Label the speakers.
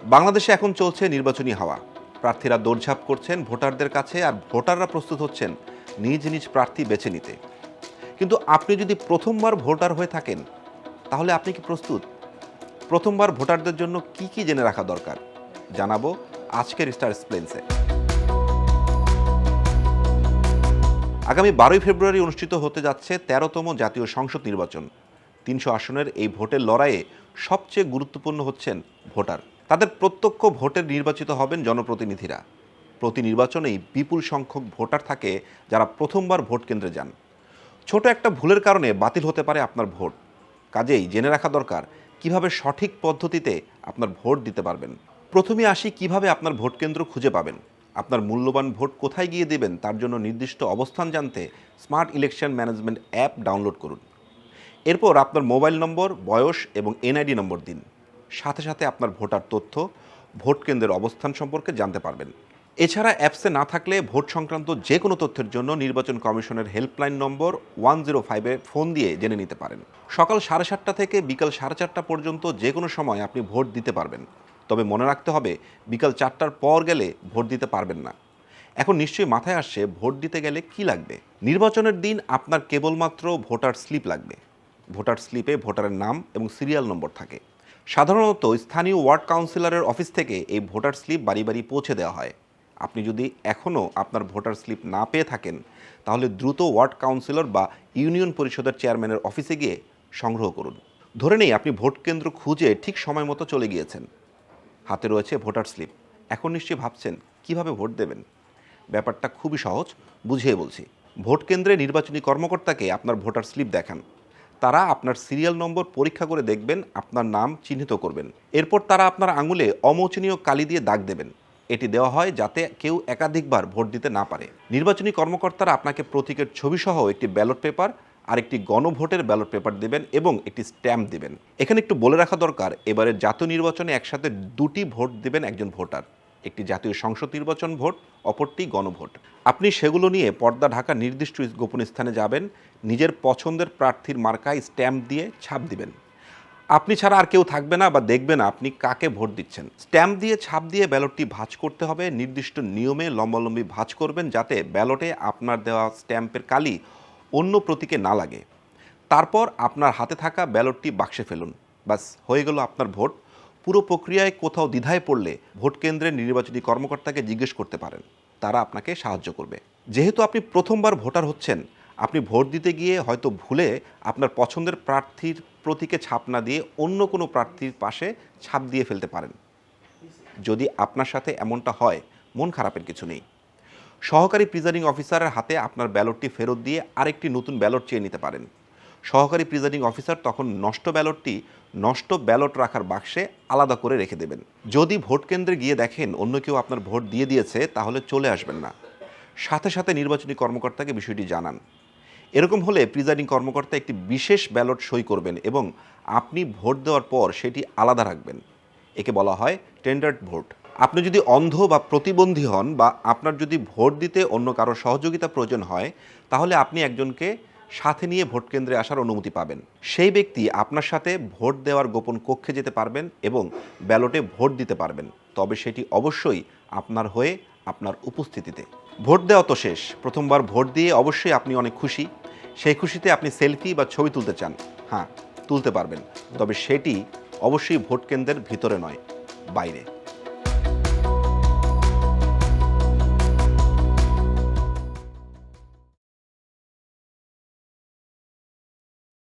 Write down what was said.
Speaker 1: বাংলাদেশে এখন চলছে নির্বাচনী হাওয়া। প্রার্থীরা দৌড়ঝাঁপ করছেন ভোটারদের কাছে, আর ভোটাররা প্রস্তুত হচ্ছেন নিজ নিজ প্রার্থী বেছে নিতে। কিন্তু আপনি যদি প্রথমবার ভোটার হয়ে থাকেন, তাহলে আপনি কি প্রস্তুত? প্রথমবার ভোটারদের জন্য কি কি জেনে রাখা দরকার জানাবো আজকের স্টার এক্সপ্লেন্সে। আগামী 12 ফেব্রুয়ারি অনুষ্ঠিত হতে যাচ্ছে 13তম জাতীয় সংসদ নির্বাচন। 300 আসনের এই ভোটের লড়াইয়ে সবচেয়ে গুরুত্বপূর্ণ হচ্ছেন ভোটার। তাদের প্রত্যক্ষ ভোটে নির্বাচিত হবেন জনপ্রতিনিধিরা। প্রতি নির্বাচনেই বিপুল সংখ্যক ভোটার থাকে যারা প্রথমবার ভোট কেন্দ্রে যান। ছোট একটা ভুলের কারণে বাতিল হতে পারে আপনার ভোট। কাজেই জেনে রাখা দরকার কিভাবে সঠিক পদ্ধতিতে আপনার ভোট দিতে পারবেন। প্রথমে আসি কিভাবে আপনার ভোট কেন্দ্র খুঁজে পাবেন। আপনার মূল্যবান ভোট কোথায় গিয়ে দেবেন তার জন্য নির্দিষ্ট অবস্থান জানতে smart election management app download করুন। এরপর আপনার মোবাইল নম্বর, বয়স এবং এনআইডি নম্বর দিন। সাথে সাথে আপনার ভোটার তথ্য, ভোট কেন্দ্রের অবস্থান সম্পর্কে জানতে পারবেন। এছাড়া অ্যাপসে না থাকলে ভোট সংক্রান্ত যে কোনো তথ্যের জন্য নির্বাচন কমিশনের হেল্পলাইন নম্বর 105-এ ফোন দিয়ে জেনে নিতে পারেন। সকাল 7:30 থেকে বিকাল 4:30 পর্যন্ত যে কোনো সময় আপনি ভোট দিতে পারবেন। তবে মনে রাখতে হবে, বিকাল 4টার পর গেলে ভোট দিতে পারবেন না। এখন নিশ্চয়ই মাথায় আসছে ভোট দিতে গেলে কি লাগবে। নির্বাচনের দিন আপনার কেবলমাত্র ভোটার স্লিপ লাগবে। ভোটার স্লিপে ভোটারের নাম এবং সিরিয়াল নম্বর থাকে। সাধারণত স্থানীয় ওয়ার্ড কাউন্সিলরের অফিস থেকে এই ভোটার স্লিপ বাড়ি বাড়ি পৌঁছে দেওয়া হয়। আপনি যদি এখনও আপনার ভোটার স্লিপ না পেয়ে থাকেন, তাহলে দ্রুত ওয়ার্ড কাউন্সিলর বা ইউনিয়ন পরিষদের চেয়ারম্যানের অফিসে গিয়ে সংগ্রহ করুন। ধরে নেই আপনি ভোট কেন্দ্র খুঁজে ঠিক সময় মতো চলে গিয়েছেন। হাতে রয়েছে ভোটার স্লিপ। এখন নিশ্চয়ই ভাবছেন কিভাবে ভোট দেবেন। ব্যাপারটা খুবই সহজ, বুঝিয়ে বলছি। ভোট কেন্দ্রে নির্বাচনী কর্মকর্তাকে আপনার ভোটার স্লিপ দেখান। তারা আপনার সিরিয়াল নম্বর পরীক্ষা করে দেখবেন, আপনার নাম চিহ্নিত করবেন। এরপর তারা আপনার আঙুলে অমোচনীয় কালি দিয়ে দাগ দেবেন। এটি দেওয়া হয় যাতে কেউ একাধিকবার ভোট দিতে না পারে। নির্বাচনী কর্মকর্তারা আপনাকে প্রতীকের ছবিসহ একটি ব্যালট পেপার আর একটি গণভোটের ব্যালট পেপার দেবেন এবং একটি স্ট্যাম্প দেবেন। এখানে একটু বলে রাখা দরকার, এবারের জাতীয় নির্বাচনে একসাথে দুটি ভোট দেবেন একজন ভোটার। একটি জাতীয় সংসদ নির্বাচন ভোট, অপরটি গণভোট। আপনি সেগুলো নিয়ে পর্দা ঢাকা নির্দিষ্ট গোপন স্থানে যাবেন। নিজের পছন্দের প্রার্থীর মার্কায় স্ট্যাম্প দিয়ে ছাপ দিবেন। আপনি ছাড়া আর কেউ থাকবে না বা দেখবে না আপনি কাকে ভোট দিচ্ছেন। স্ট্যাম্প দিয়ে ছাপ দিয়ে ব্যালটটি ভাঁজ করতে হবে। নির্দিষ্ট নিয়মে লম্বালম্বি ভাঁজ করবেন যাতে ব্যালটে আপনার দেওয়া স্ট্যাম্পের কালি অন্য প্রতীকে না লাগে। তারপর আপনার হাতে থাকা ব্যালটটি বাক্সে ফেলুন। ব্যাস, হয়ে গেল আপনার ভোট। পুরো প্রক্রিয়ায় কোথাও দ্বিধায় পড়লে ভোট কেন্দ্রের নির্বাচনী কর্মকর্তাকে জিজ্ঞেস করতে পারেন, তারা আপনাকে সাহায্য করবে। যেহেতু আপনি প্রথমবার ভোটার হচ্ছেন, আপনি ভোট দিতে গিয়ে হয়তো ভুলে আপনার পছন্দের প্রার্থীর প্রতীকে ছাপ না দিয়ে অন্য কোনো প্রার্থীর পাশে ছাপ দিয়ে ফেলতে পারেন। যদি আপনার সাথে এমনটা হয়, মন খারাপের কিছু নেই। সহকারী প্রিজাইডিং অফিসারের হাতে আপনার ব্যালটটি ফেরত দিয়ে আরেকটি নতুন ব্যালট চেয়ে নিতে পারেন। সহকারী প্রিজাইডিং অফিসার তখন নষ্ট ব্যালটটি নষ্ট ব্যালট রাখার বাক্সে আলাদা করে রেখে দেবেন। যদি ভোট কেন্দ্রে গিয়ে দেখেন অন্য কেউ আপনার ভোট দিয়ে দিয়েছে, তাহলে চলে আসবেন না, সাথে সাথে নির্বাচনী কর্মকর্তাকে বিষয়টি জানান। এরকম হলে প্রিজাইডিং কর্মকর্তা একটি বিশেষ ব্যালট সই করবেন এবং আপনি ভোট দেওয়ার পর সেটি আলাদা রাখবেন। একে বলা হয় টেন্ডার্ড ভোট। আপনি যদি অন্ধ বা প্রতিবন্ধী হন বা আপনার যদি ভোট দিতে অন্য কারো সহযোগিতা প্রয়োজন হয়, তাহলে আপনি একজনকে সাথে নিয়ে ভোট কেন্দ্রে আসার অনুমতি পাবেন। সেই ব্যক্তি আপনার সাথে ভোট দেওয়ার গোপন কক্ষে যেতে পারবেন এবং ব্যালটে ভোট দিতে পারবেন। তবে সেটি অবশ্যই আপনার হয়ে, আপনার উপস্থিতিতে। ভোট দেওয়া তো শেষ। প্রথমবার ভোট দিয়ে অবশ্যই আপনি অনেক খুশি। সেই খুশিতে আপনি সেলফি বা ছবি তুলতে চান। হ্যাঁ, তুলতে পারবেন, তবে সেটি অবশ্যই ভোট কেন্দ্রের ভিতরে নয়, বাইরে।